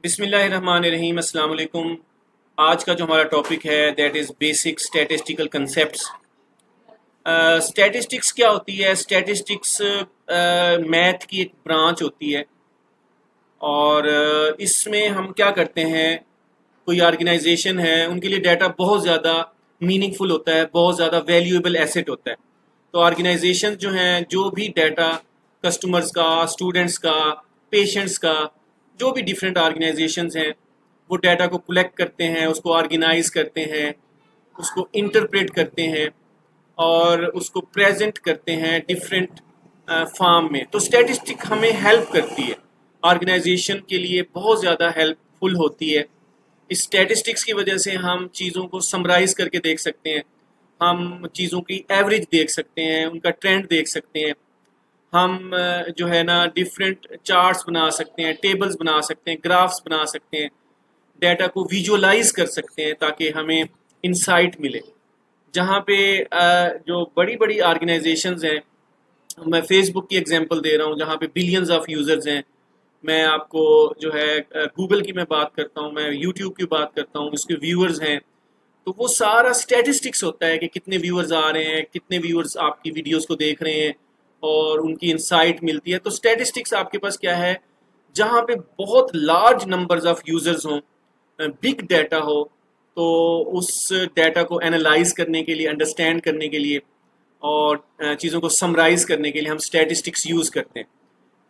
बिस्मिल्लाहिर्रहमानिर्रहीम अस्सलाम वालेकुम। आज का जो हमारा टॉपिक है that is basic statistical concepts. Statistics क्या होती है? स्टैटिस्टिक्स मैथ की एक ब्रांच होती है और इसमें हम क्या करते हैं, कोई ऑर्गेनाइजेशन है उनके लिए डाटा बहुत ज़्यादा मीनिंगफुल होता है, बहुत ज़्यादा वैल्यूएबल एसेट होता है। तो ऑर्गेनाइजेशन जो हैं, जो भी डाटा कस्टमर्स का, स्टूडेंट्स का, पेशेंट्स का, जो भी डिफरेंट ऑर्गेनाइजेशंस हैं, वो डाटा को कलेक्ट करते हैं, उसको ऑर्गेनाइज करते हैं, उसको इंटरप्रेट करते हैं और उसको प्रेजेंट करते हैं डिफरेंट फॉर्म में। तो स्टैटिस्टिक हमें हेल्प करती है, ऑर्गेनाइजेशन के लिए बहुत ज़्यादा हेल्पफुल होती है। इस स्टैटिस्टिक्स की वजह से हम चीज़ों को समराइज करके देख सकते हैं, हम चीज़ों की एवरेज देख सकते हैं, उनका ट्रेंड देख सकते हैं। हम जो है ना डिफरेंट चार्ट्स बना सकते हैं, टेबल्स बना सकते हैं, ग्राफ्स बना सकते हैं, डाटा को विजुअलाइज कर सकते हैं ताकि हमें इंसाइट मिले। जहाँ पे जो बड़ी बड़ी ऑर्गेनाइजेशंस हैं, मैं फेसबुक की एग्जांपल दे रहा हूँ जहाँ पे बिलियंस ऑफ यूज़र्स हैं। मैं आपको जो है गूगल की मैं बात करता हूँ, मैं यूट्यूब की बात करता हूँ, उसके व्यूअर्स हैं। तो वो सारा स्टैटिस्टिक्स होता है कि कितने व्यूअर्स आ रहे हैं, कितने व्यूअर्स आपकी वीडियोस को देख रहे हैं और उनकी इंसाइट मिलती है। तो स्टैटिस्टिक्स आपके पास क्या है, जहाँ पे बहुत लार्ज नंबर्स ऑफ यूजर्स हों, बिग डाटा हो, तो उस डाटा को एनालाइज करने के लिए, अंडरस्टैंड करने के लिए और चीज़ों को समराइज करने के लिए हम स्टैटिस्टिक्स यूज़ करते हैं।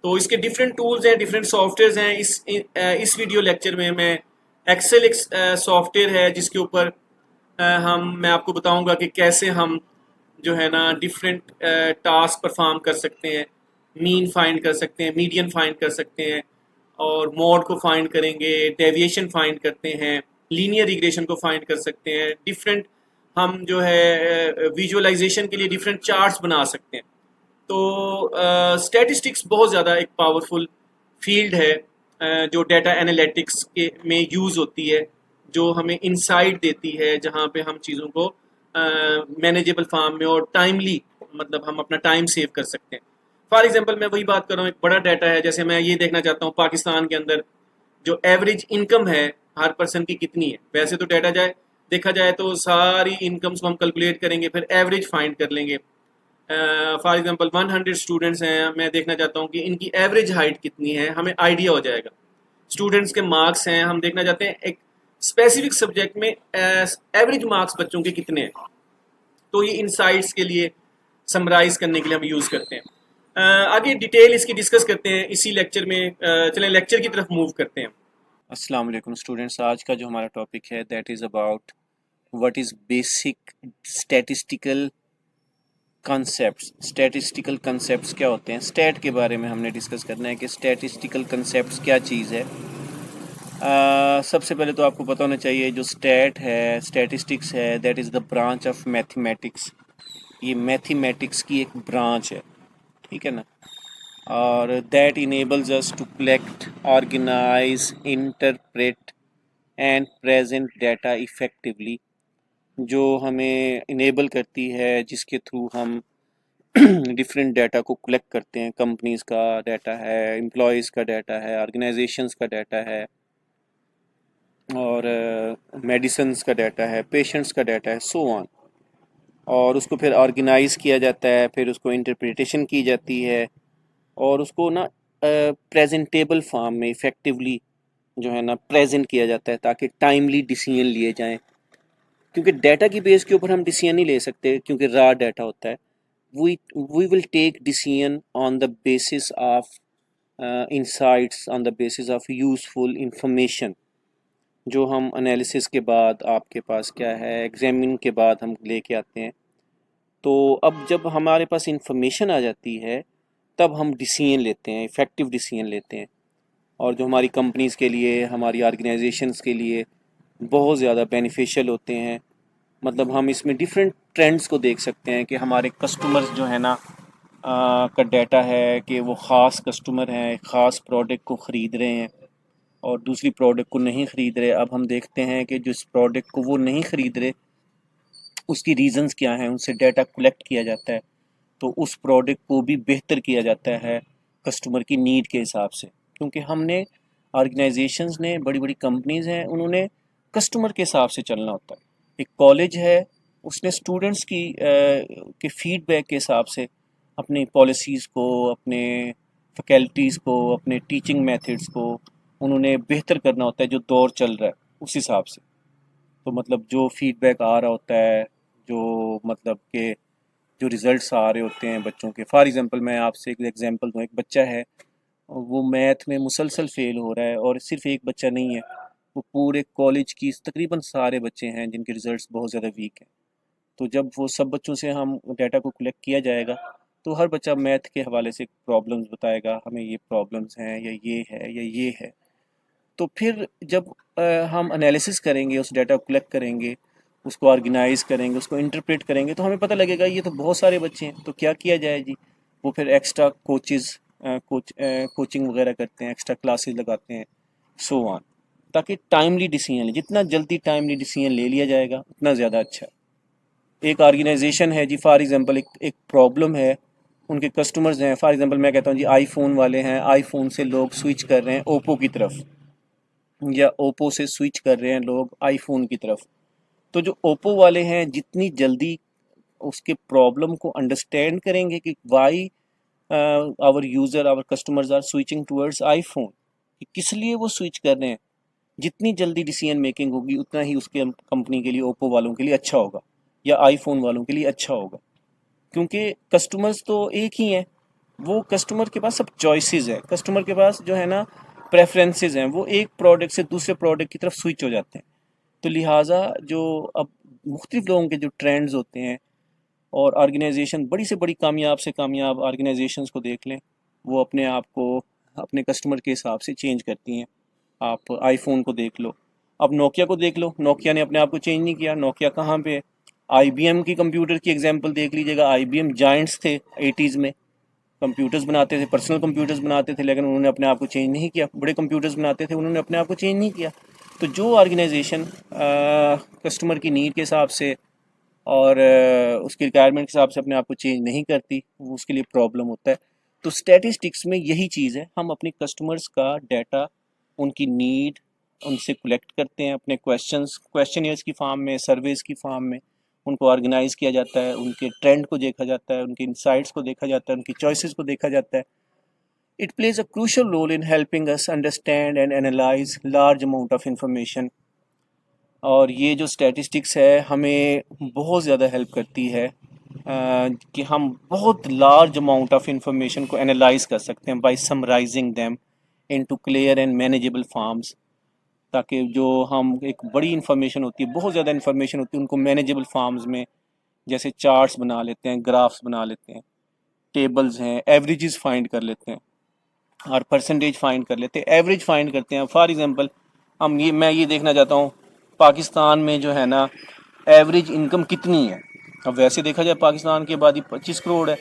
तो इसके डिफरेंट टूल्स हैं, डिफरेंट सॉफ्टवेयर्स हैं। इस वीडियो लेक्चर में मैं एक्सेल एक सॉफ्टवेयर है जिसके ऊपर मैं आपको बताऊंगा कि कैसे हम जो है ना डिफरेंट टास्क परफॉर्म कर सकते हैं, मीन फाइंड कर सकते हैं, मीडियन फाइंड कर सकते हैं और मोड को फाइंड करेंगे, डेविएशन फाइंड करते हैं, लीनियर रिग्रेशन को फाइंड कर सकते हैं। डिफरेंट हम जो है विजुअलाइजेशन के लिए डिफरेंट चार्ट्स बना सकते हैं। तो स्टैटिस्टिक्स बहुत ज़्यादा एक पावरफुल फील्ड है जो डाटा एनालिटिक्स के में यूज़ होती है, जो हमें इंसाइट देती है, जहाँ पे हम चीज़ों को मैनेजेबल फॉर्म में और टाइमली, मतलब हम अपना टाइम सेव कर सकते हैं। फॉर एग्जांपल मैं वही बात कर रहा हूँ, एक बड़ा डाटा है, जैसे मैं ये देखना चाहता हूँ पाकिस्तान के अंदर जो एवरेज इनकम है हर पर्सन की कितनी है। वैसे तो डाटा देखा जाए तो सारी इनकम्स को हम कैलकुलेट करेंगे, फिर एवरेज फाइंड कर लेंगे। फॉर एग्जांपल 100 स्टूडेंट्स हैं, मैं देखना चाहता हूँ कि इनकी एवरेज हाइट कितनी है, हमें आइडिया हो जाएगा। स्टूडेंट्स के मार्क्स हैं, हम देखना चाहते हैं एक स्पेसिफिक सब्जेक्ट में एवरेज मार्क्स बच्चों के कितने हैं। तो ये इंसाइट्स के लिए, समराइज करने के लिए हम यूज़ करते हैं। आगे डिटेल इसकी डिस्कस करते हैं इसी लेक्चर में। चलें लेक्चर की तरफ मूव करते हैं। अस्सलाम वालेकुम स्टूडेंट्स, आज का जो हमारा टॉपिक है that is about what is basic statistical concepts. Statistical concepts क्या होते हैं, स्टैट के बारे में हमने डिस्कस करना है कि स्टैटिस्टिकल कॉन्सेप्ट्स क्या चीज़ है। सबसे पहले तो आपको पता होना चाहिए जो स्टैट है, स्टैटिस्टिक्स है, that is the branch of mathematics. ये मैथमेटिक्स की एक ब्रांच है, ठीक है ना। और that enables us to collect, organise, interpret and present data effectively, जो हमें इनेबल करती है, जिसके थ्रू हम डिफरेंट डाटा को कलेक्ट करते हैं। कंपनीज़ का डाटा है, एम्प्लॉयज़ का डाटा है, ऑर्गेनाइजेशंस का डाटा है और मेडिसिन्स का डाटा है, पेशेंट्स का डाटा है, सो ऑन। और उसको फिर ऑर्गेनाइज किया जाता है, फिर उसको इंटरप्रिटेशन की जाती है और उसको ना प्रेजेंटेबल फॉर्म में इफ़ेक्टिवली जो है ना प्रेजेंट किया जाता है ताकि टाइमली डिसीजन लिए जाएं। क्योंकि डाटा की बेस के ऊपर हम डिसीजन नहीं ले सकते, क्योंकि रॉ डाटा होता है। We will take decision on the basis of insights, on the basis of useful information, जो हम एनालिसिस के बाद आपके पास क्या है, एग्जामिन के बाद हम लेके आते हैं। तो अब जब हमारे पास इंफॉर्मेशन आ जाती है तब हम डिसीजन लेते हैं, इफ़ेक्टिव डिसीजन लेते हैं, और जो हमारी कंपनीज़ के लिए, हमारी ऑर्गेनाइजेशंस के लिए बहुत ज़्यादा बेनिफिशियल होते हैं। मतलब हम इसमें डिफरेंट ट्रेंड्स को देख सकते हैं कि हमारे कस्टमर्स जो है ना का डाटा है कि वो ख़ास कस्टमर हैं, ख़ास प्रोडक्ट को ख़रीद रहे हैं और दूसरी प्रोडक्ट को नहीं ख़रीद रहे। अब हम देखते हैं कि जिस प्रोडक्ट को वो नहीं ख़रीद रहे उसकी रीज़न्स क्या हैं, उनसे डाटा कलेक्ट किया जाता है, तो उस प्रोडक्ट को भी बेहतर किया जाता है कस्टमर की नीड के हिसाब से। क्योंकि हमने ऑर्गेनाइजेशंस ने, बड़ी बड़ी कंपनीज हैं, उन्होंने कस्टमर के हिसाब से चलना होता है। एक कॉलेज है, उसने स्टूडेंट्स के फीडबैक के हिसाब से अपनी पॉलिसीज़ को, अपने फैकल्टीज़ को, अपने टीचिंग मेथड्स को उन्होंने बेहतर करना होता है, जो दौर चल रहा है उस हिसाब से। तो मतलब जो फीडबैक आ रहा होता है, जो मतलब के जो रिजल्ट्स आ रहे होते हैं बच्चों के, फॉर एग्जांपल मैं आपसे एक एग्जांपल दूँ, एक बच्चा है, वो मैथ में मुसलसल फेल हो रहा है, और सिर्फ एक बच्चा नहीं है, वो पूरे कॉलेज की तकरीबन सारे बच्चे हैं जिनके रिजल्ट्स बहुत ज़्यादा वीक हैं। तो जब वो सब बच्चों से हम डाटा को कलेक्ट किया जाएगा, तो हर बच्चा मैथ के हवाले से प्रॉब्लम्स बताएगा, हमें ये प्रॉब्लम्स हैं, या ये है, या ये है। तो फिर जब हम एनालिसिस करेंगे, उस डाटा को कलेक्ट करेंगे, उसको ऑर्गेनाइज करेंगे, उसको इंटरप्रेट करेंगे, तो हमें पता लगेगा ये तो बहुत सारे बच्चे हैं, तो क्या किया जाए जी। वो फिर एक्स्ट्रा कोचिंग वगैरह करते हैं, एक्स्ट्रा क्लासेस लगाते हैं, सो ऑन, ताकि टाइमली डिसीजन ले, जितना जल्दी टाइमली डिसीजन ले लिया जाएगा उतना ज़्यादा अच्छा है। एक ऑर्गेनाइजेशन है जी, फॉर एग्जांपल एक प्रॉब्लम है, उनके कस्टमर्स हैं, फॉर एग्जांपल मैं कहता हूँ जी आईफोन वाले हैं, आईफोन से लोग स्विच कर रहे हैं ओप्पो की तरफ, या ओप्पो से स्विच कर रहे हैं लोग आईफोन की तरफ। तो जो ओप्पो वाले हैं, जितनी जल्दी उसके प्रॉब्लम को अंडरस्टैंड करेंगे कि why our user, our customers are switching towards iPhone, कि किस लिए वो स्विच कर रहे हैं, जितनी जल्दी डिसीजन मेकिंग होगी उतना ही उसके कंपनी के लिए, ओप्पो वालों के लिए अच्छा होगा, या आईफोन वालों के लिए अच्छा होगा। क्योंकि कस्टमर्स तो एक ही हैं, वो कस्टमर के पास सब चॉइसेस है, कस्टमर के पास जो है ना प्रेफरेंसेस हैं, वो एक प्रोडक्ट से दूसरे प्रोडक्ट की तरफ स्विच हो जाते हैं। तो लिहाजा जो अब मुख्तलिफ लोगों के जो ट्रेंड्स होते हैं, और ऑर्गेनाइजेशन बड़ी से बड़ी कामयाब से कामयाब ऑर्गेनाइजेशंस को देख लें, वो अपने आप को अपने कस्टमर के हिसाब से चेंज करती हैं। आप आईफोन को देख लो, अब नोकिया को देख लो, नोकिया ने अपने आप को चेंज नहीं किया, नोकिया कहाँ पे है। आईबीएम की कंप्यूटर की एग्जांपल देख लीजिएगा, आईबीएम जायंट्स थे 80s में, कंप्यूटर्स बनाते थे, पर्सनल कंप्यूटर्स बनाते थे, लेकिन उन्होंने अपने आप को चेंज नहीं किया। बड़े कंप्यूटर्स बनाते थे, उन्होंने अपने आप को चेंज नहीं किया। तो जो ऑर्गेनाइजेशन कस्टमर की नीड के हिसाब से और उसकी रिक्वायरमेंट के हिसाब से अपने आप को चेंज नहीं करती, वो उसके लिए प्रॉब्लम होता है। तो स्टैटिस्टिक्स में यही चीज़ है, हम अपने कस्टमर्स का डाटा, उनकी नीड, उनसे कलेक्ट करते हैं, अपने क्वेश्चनियर्स की फॉर्म में, सर्वेज़ की फॉर्म में उनको ऑर्गेनाइज किया जाता है, उनके ट्रेंड को देखा जाता है, उनके इंसाइट्स को देखा जाता है, उनकी चॉइसेस को देखा जाता है। It plays a crucial role in helping us understand and analyse large amount of information. और ये जो स्टैटिस्टिक्स है हमें बहुत ज़्यादा हेल्प करती है कि हम बहुत लार्ज अमाउंट ऑफ इंफॉर्मेशन को एनालाइज कर सकते हैं by summarising them into clear and manageable forms, ताकि जो हम एक बड़ी इंफॉर्मेशन होती है, बहुत ज़्यादा इंफॉर्मेशन होती है, उनको मैनेजेबल फॉर्म्स में, जैसे चार्ट्स बना लेते हैं, ग्राफ्स बना लेते हैं, टेबल्स हैं, एवरेजेस फाइंड कर लेते हैं, और परसेंटेज फाइंड कर लेते हैं, एवरेज फाइंड करते हैं। फॉर एग्जांपल मैं ये देखना चाहता हूँ पाकिस्तान में जो है ना एवरेज इनकम कितनी है। अब वैसे देखा जाए पाकिस्तान की आबादी 25 करोड़ है,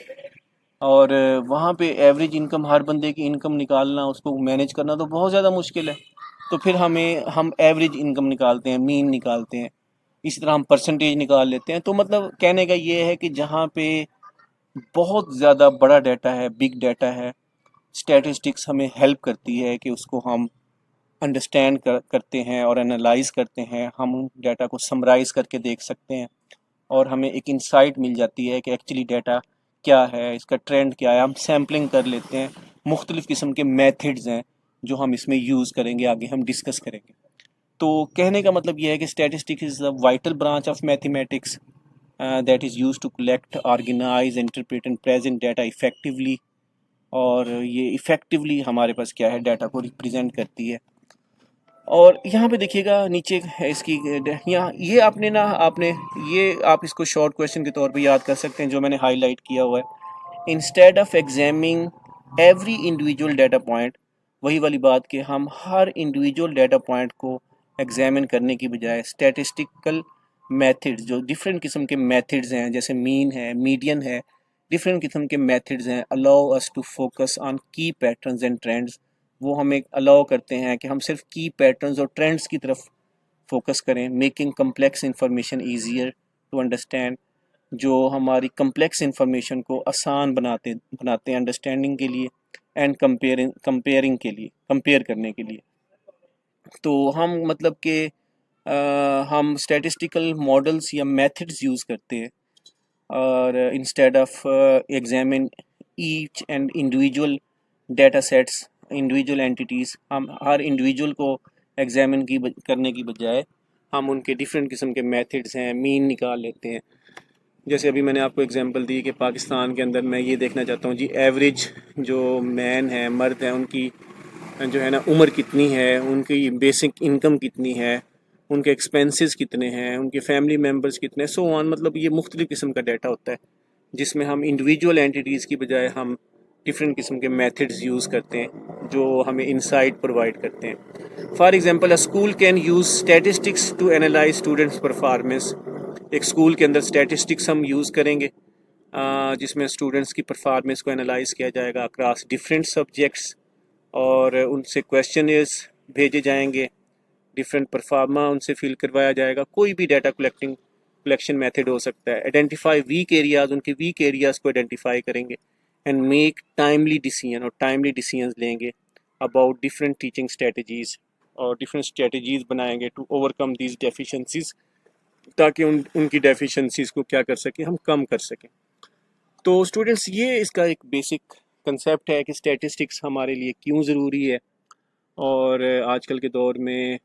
और वहाँ पे एवरेज इनकम, हर बंदे की इनकम निकालना, उसको मैनेज करना तो बहुत ज़्यादा मुश्किल है। तो फिर हम एवरेज इनकम निकालते हैं, मीन निकालते हैं, इसी तरह हम परसेंटेज निकाल लेते हैं। तो मतलब कहने का ये है कि जहाँ पे बहुत ज़्यादा बड़ा डाटा है, बिग डाटा है, स्टैटिस्टिक्स हमें हेल्प करती है कि उसको हम करते हैं और एनालाइज करते हैं, हम डाटा को समराइज़ करके देख सकते हैं, और हमें एक इंसाइट मिल जाती है कि एक्चुअली डाटा क्या है, इसका ट्रेंड क्या है। हम सैम्पलिंग कर लेते हैं, मुख्तलिफ़ किस्म के मेथड्स हैं जो हम इसमें यूज़ करेंगे, आगे हम डिस्कस करेंगे। तो कहने का मतलब ये है कि statistics is a vital branch of mathematics that is use to collect, organise, interpret and present data effectively. और ये इफ़ेक्टिवली हमारे पास क्या है, डाटा को रिप्रेजेंट करती है। और यहाँ पे देखिएगा नीचे है इसकी, यहाँ ये आपने ये आप इसको शॉर्ट क्वेश्चन के तौर पे याद कर सकते हैं, जो मैंने हाईलाइट किया हुआ है। Instead of examining every individual data point, वही वाली बात कि हम हर इंडिविजुअल डाटा पॉइंट को एग्जामिन करने की बजाय स्टैटिस्टिकल मेथड्स, जो डिफरेंट किस्म के मेथड्स हैं, जैसे मीन है, मीडियन है, डिफरेंट किस्म के मेथड्स हैं, allow us to focus on key patterns and trends. वो हमें अलाउ करते हैं कि हम सिर्फ की पैटर्न्स और ट्रेंड्स की तरफ फोकस करें, making complex information easier to understand, जो हमारी कम्प्लेक्स इंफॉर्मेशन को आसान बनाते हैं अंडरस्टैंडिंग के लिए, एंड कंपेयरिंग के लिए, कंपेयर करने के लिए। तो हम मतलब कि हम स्टैटिस्टिकल मॉडल्स या मेथड्स यूज़ करते हैं, और instead of examine each and individual data sets, individual entities, हम हर इंडिविजुअल को एग्जामिन करने की बजाय हम उनके डिफरेंट किस्म के मेथड्स हैं, मीन निकाल लेते हैं। जैसे अभी मैंने आपको एग्जांपल दी कि पाकिस्तान के अंदर मैं ये देखना चाहता हूँ जी, एवरेज जो मैन है, मर्द है, उनकी जो है ना उम्र कितनी है, उनकी बेसिक इनकम कितनी है, उनके एक्सपेंसेस कितने हैं, उनके फैमिली मेम्बर्स कितने, सो ऑन। मतलब ये मुख्तलिफ़ किस्म का डाटा होता है जिसमें हम इंडिविजुअल एंटिटीज़ की बजाय हम डिफरेंट किस्म के मेथड्स यूज़ करते हैं जो हमें इंसाइट प्रोवाइड करते हैं। For example, a school can use statistics to analyse students performance. एक स्कूल के अंदर स्टैटिस्टिक्स हम यूज़ करेंगे जिसमें स्टूडेंट्स की परफॉर्मेंस को एनालाइज किया जाएगा अक्रॉस डिफरेंट सब्जेक्ट्स, और उनसे क्वेश्चनर्स भेजे जाएंगे, डिफरेंट परफार्मा उनसे फिल करवाया जाएगा। कोई भी डाटा कलेक्शन मेथड हो सकता है। आइडेंटिफाई वीक एरियाज़, उनके वीक एरियाज़ को आइडेंटिफाई करेंगे एंड मेक टाइमली डिसीजन, और टाइमली डिसीजन लेंगे अबाउट डिफरेंट टीचिंग स्ट्रेटजीज़, और डिफरेंट स्ट्रेटजीज़ बनाएंगे टू ओवरकम दीज डेफिशिएंसीज़, ताकि उनकी डेफिशिएंसीज़ को क्या कर सकें, हम कम कर सकें। तो स्टूडेंट्स, ये इसका एक बेसिक कंसेप्ट है कि स्टैटिस्टिक्स हमारे लिए क्यों ज़रूरी है, और आजकल के दौर में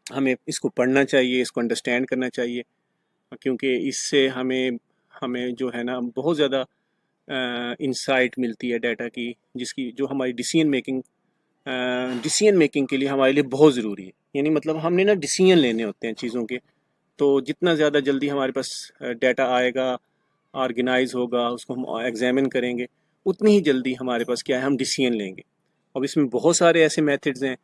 हमें इसको पढ़ना चाहिए, इसको अंडरस्टैंड करना चाहिए, क्योंकि इससे हमें हमें जो है ना बहुत ज़्यादा इंसाइट मिलती है डाटा की, जिसकी जो हमारी डिसीजन मेकिंग के लिए हमारे लिए बहुत ज़रूरी है। यानी मतलब हमने ना डिसीजन लेने होते हैं चीज़ों के, तो जितना ज़्यादा जल्दी हमारे पास डाटा आएगा, ऑर्गेनाइज होगा, उसको हम एग्जामिन करेंगे, उतनी ही जल्दी हमारे पास क्या है, हम डिसीजन लेंगे। अब इसमें बहुत सारे ऐसे मेथड्स हैं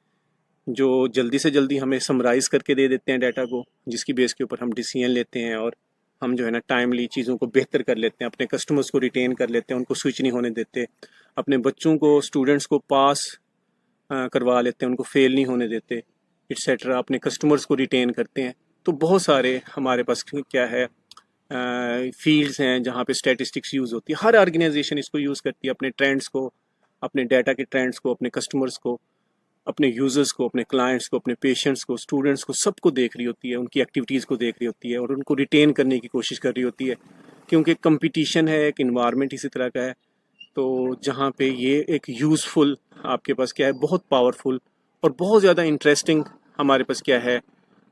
जो जल्दी से जल्दी हमें समराइज़ करके दे देते हैं डाटा को, जिसकी बेस के ऊपर हम डिसीजन लेते हैं, और हम जो है ना टाइमली चीज़ों को बेहतर कर लेते हैं, अपने कस्टमर्स को रिटेन कर लेते हैं, उनको स्विच नहीं होने देते, अपने बच्चों को, स्टूडेंट्स को पास करवा लेते हैं, उनको फेल नहीं होने देते, एट्सेट्रा, अपने कस्टमर्स को रिटेन करते हैं। तो बहुत सारे हमारे पास क्या है फील्ड्स हैं जहाँ पे स्टैटिस्टिक्स यूज़ होती है। हर ऑर्गेनाइजेशन इसको यूज़ करती है, अपने ट्रेंड्स को, अपने डाटा के ट्रेंड्स को, अपने कस्टमर्स को, अपने यूज़र्स को, अपने क्लाइंट्स को, अपने पेशेंट्स को, स्टूडेंट्स को, सबको देख रही होती है, उनकी एक्टिविटीज़ को देख रही होती है, और उनको रिटेन करने की कोशिश कर रही होती है, क्योंकि कंपटीशन है, एक इन्वायरमेंट इसी तरह का है। तो जहाँ पे ये एक यूज़फुल आपके पास क्या है, बहुत पावरफुल और बहुत ज़्यादा इंटरेस्टिंग हमारे पास क्या है,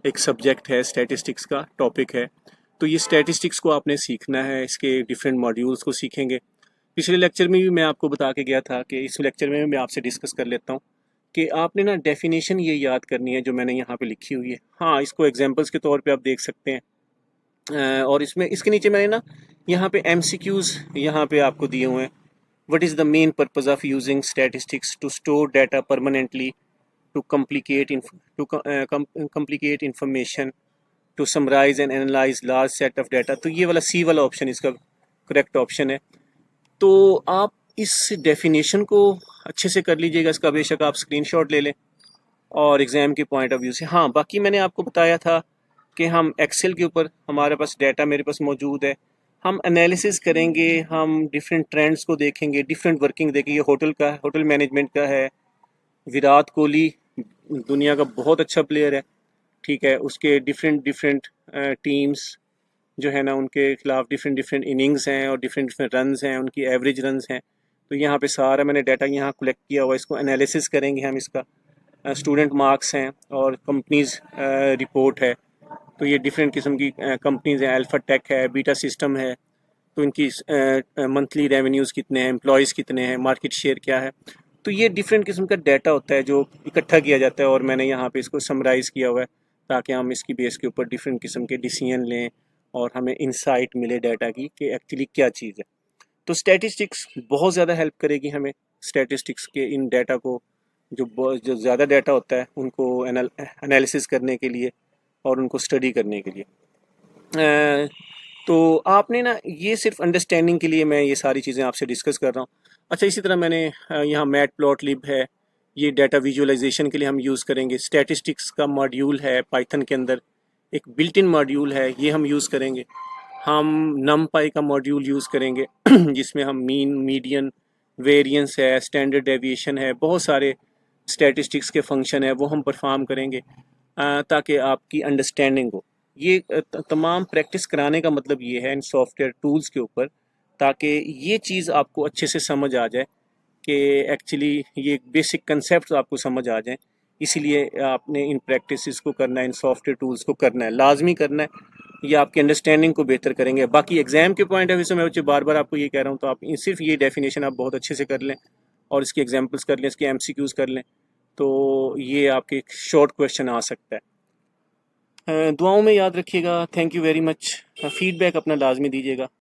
एक सब्जेक्ट है, स्टैटिस्टिक्स का टॉपिक है। तो ये स्टैटिस्टिक्स को आपने सीखना है, इसके डिफरेंट मॉड्यूल्स को सीखेंगे। पिछले लेक्चर में भी मैं आपको बता के गया था कि इस लेक्चर में मैं आपसे डिस्कस कर लेता हूँ कि आपने ना डेफिनेशन ये याद करनी है जो मैंने यहाँ पे लिखी हुई है। हाँ, इसको एग्जांपल्स के तौर पे आप देख सकते हैं, और इसमें इसके नीचे मैंने ना यहाँ पे MCQs यहाँ पे आपको दिए हुए हैं। What is the main purpose of using statistics to store data permanently, to complicate information, to summarize and analyze large set of data? तो ये वाला C वाला ऑप्शन इसका करेक्ट ऑप्शन है। तो आप इस डेफिनेशन को अच्छे से कर लीजिएगा, इसका बेशक आप स्क्रीनशॉट ले लें और एग्ज़ाम के पॉइंट ऑफ व्यू से। हाँ, बाकी मैंने आपको बताया था कि हम एक्सेल के ऊपर हमारे पास डाटा मेरे पास मौजूद है, हम एनालिसिस करेंगे, हम डिफरेंट ट्रेंड्स को देखेंगे, डिफरेंट वर्किंग देखेंगे। होटल मैनेजमेंट का है, विराट कोहली दुनिया का बहुत अच्छा प्लेयर है, ठीक है, उसके डिफरेंट डिफरेंट टीम्स जो है ना, उनके खिलाफ डिफरेंट डिफरेंट इनिंग्स हैं और डिफरेंट डिफरेंट रन्स हैं, उनकी एवरेज रन्स हैं। तो यहाँ पे सारा मैंने डाटा यहाँ कलेक्ट किया हुआ है, इसको एनालिसिस करेंगे हम इसका। स्टूडेंट मार्क्स हैं और कंपनीज रिपोर्ट है। तो ये डिफरेंट किस्म की कंपनीज हैं, अल्फा टेक है, बीटा सिस्टम है। तो इनकी मंथली रेवेन्यूज़ कितने हैं, एम्प्लॉयज़ कितने हैं, मार्केट शेयर क्या है। तो ये डिफरेंट किस्म का डाटा होता है जो इकट्ठा किया जाता है, और मैंने यहाँ पे इसको समराइज़ किया हुआ है ताकि हम इसकी बेस के ऊपर डिफरेंट किस्म के डिसीजन लें और हमें इंसाइट मिले डाटा की कि एक्चुअली क्या चीज़ है। तो स्टैटिस्टिक्स बहुत ज़्यादा हेल्प करेगी हमें, स्टैटिस्टिक्स के इन डाटा को, जो ज़्यादा डाटा होता है उनको एनालिसिस करने के लिए और उनको स्टडी करने के लिए। तो आपने ना ये सिर्फ अंडरस्टैंडिंग के लिए मैं ये सारी चीज़ें आपसे डिस्कस कर रहा हूँ। अच्छा, इसी तरह मैंने यहाँ मैटप्लॉटलिब है, ये डाटा विजुअलाइजेशन के लिए हम यूज़ करेंगे। स्टैटिस्टिक्स का मॉड्यूल है पाइथन के अंदर, एक बिल्ट इन मॉड्यूल है, ये हम यूज़ करेंगे। हम नमपाई का मॉड्यूल यूज़ करेंगे जिसमें हम मीन, मीडियन, वेरिएंस है, स्टैंडर्ड डेविएशन है, बहुत सारे स्टैटिस्टिक्स के फंक्शन है वो हम परफॉर्म करेंगे ताकि आपकी अंडरस्टैंडिंग हो। ये तमाम प्रैक्टिस कराने का मतलब ये है इन सॉफ्टवेयर टूल्स के ऊपर, ताकि ये चीज़ आपको अच्छे से समझ आ जाए कि एक्चुअली ये बेसिक कंसेप्ट आपको समझ आ जाए। इसीलिए आपने इन प्रैक्टिसेस को करना है, इन सॉफ्टवेयर टूल्स को करना है, लाजमी करना है। ये आपकी अंडरस्टैंडिंग को बेहतर करेंगे। बाकी एग्जाम के पॉइंट ऑफ व्यू से मैं बच्चे बार बार आपको ये कह रहा हूँ, तो आप सिर्फ ये डेफिनेशन आप बहुत अच्छे से कर लें और इसकी एग्जाम्पल्स कर लें, इसके MCQs कर लें, तो ये आपके शॉर्ट क्वेश्चन आ सकता है। दुआओं में याद रखिएगा। Thank you very much. Feedback अपना लाजमी दीजिएगा।